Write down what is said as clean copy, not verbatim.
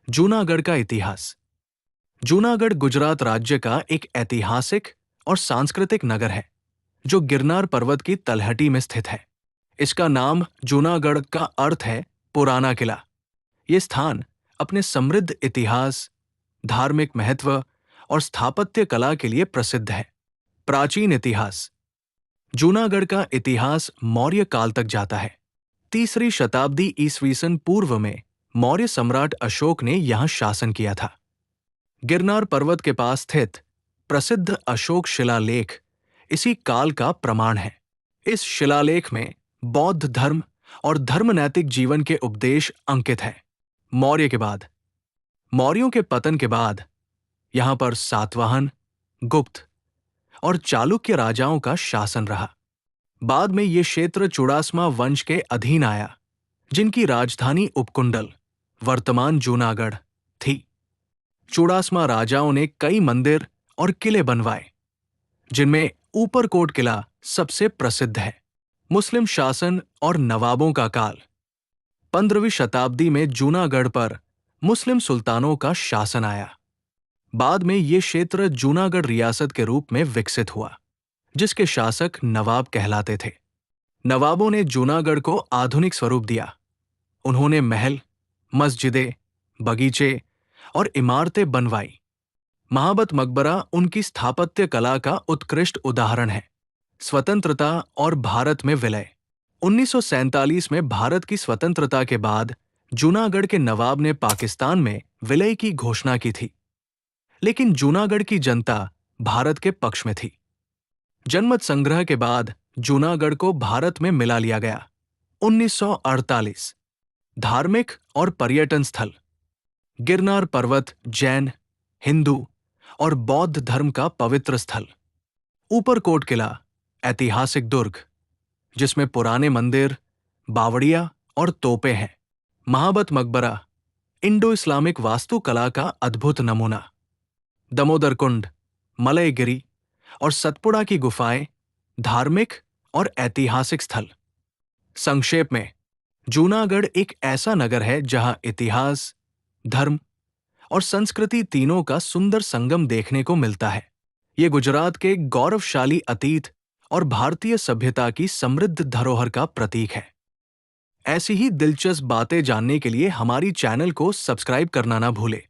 जूनागढ़ का इतिहास। जूनागढ़ गुजरात राज्य का एक ऐतिहासिक और सांस्कृतिक नगर है जो गिरनार पर्वत की तलहटी में स्थित है। इसका नाम जूनागढ़ का अर्थ है पुराना किला। ये स्थान अपने समृद्ध इतिहास, धार्मिक महत्व और स्थापत्य कला के लिए प्रसिद्ध है। प्राचीन इतिहास। जूनागढ़ का इतिहास मौर्य काल तक जाता है। 3री शताब्दी ईस्वी सन पूर्व में मौर्य सम्राट अशोक ने यहाँ शासन किया था। गिरनार पर्वत के पास स्थित प्रसिद्ध अशोक शिलालेख इसी काल का प्रमाण है। इस शिलालेख में बौद्ध धर्म और धर्मनैतिक जीवन के उपदेश अंकित हैं। मौर्य के बाद, मौर्यों के पतन के बाद यहाँ पर सातवाहन, गुप्त और चालुक्य राजाओं का शासन रहा। बाद में ये क्षेत्र चुड़ासमा वंश के अधीन आया, जिनकी राजधानी उपकुंडल, वर्तमान जूनागढ़, थी। चुड़ासमा राजाओं ने कई मंदिर और किले बनवाए, जिनमें ऊपरकोट किला सबसे प्रसिद्ध है। मुस्लिम शासन और नवाबों का काल। 15वीं शताब्दी में जूनागढ़ पर मुस्लिम सुल्तानों का शासन आया। बाद में ये क्षेत्र जूनागढ़ रियासत के रूप में विकसित हुआ, जिसके शासक नवाब कहलाते थे। नवाबों ने जूनागढ़ को आधुनिक स्वरूप दिया। उन्होंने महल, मस्जिदें, बगीचे और इमारतें बनवाई। महाबत मकबरा उनकी स्थापत्य कला का उत्कृष्ट उदाहरण है। स्वतंत्रता और भारत में विलय। 1947 में भारत की स्वतंत्रता के बाद जूनागढ़ के नवाब ने पाकिस्तान में विलय की घोषणा की थी, लेकिन जूनागढ़ की जनता भारत के पक्ष में थी। जनमत संग्रह के बाद जूनागढ़ को भारत में मिला लिया गया। 1948। धार्मिक और पर्यटन स्थल। गिरनार पर्वत जैन, हिंदू और बौद्ध धर्म का पवित्र स्थल। ऊपरकोट किला ऐतिहासिक दुर्ग, जिसमें पुराने मंदिर, बावड़िया और तोपें हैं। महाबत मकबरा इंडो इस्लामिक वास्तुकला का अद्भुत नमूना। दमोदर कुंड, मलयगिरी और सतपुड़ा की गुफाएं धार्मिक और ऐतिहासिक स्थल। संक्षेप में, जूनागढ़ एक ऐसा नगर है जहां इतिहास, धर्म और संस्कृति तीनों का सुंदर संगम देखने को मिलता है। ये गुजरात के गौरवशाली अतीत और भारतीय सभ्यता की समृद्ध धरोहर का प्रतीक है। ऐसी ही दिलचस्प बातें जानने के लिए हमारी चैनल को सब्सक्राइब करना ना भूलें।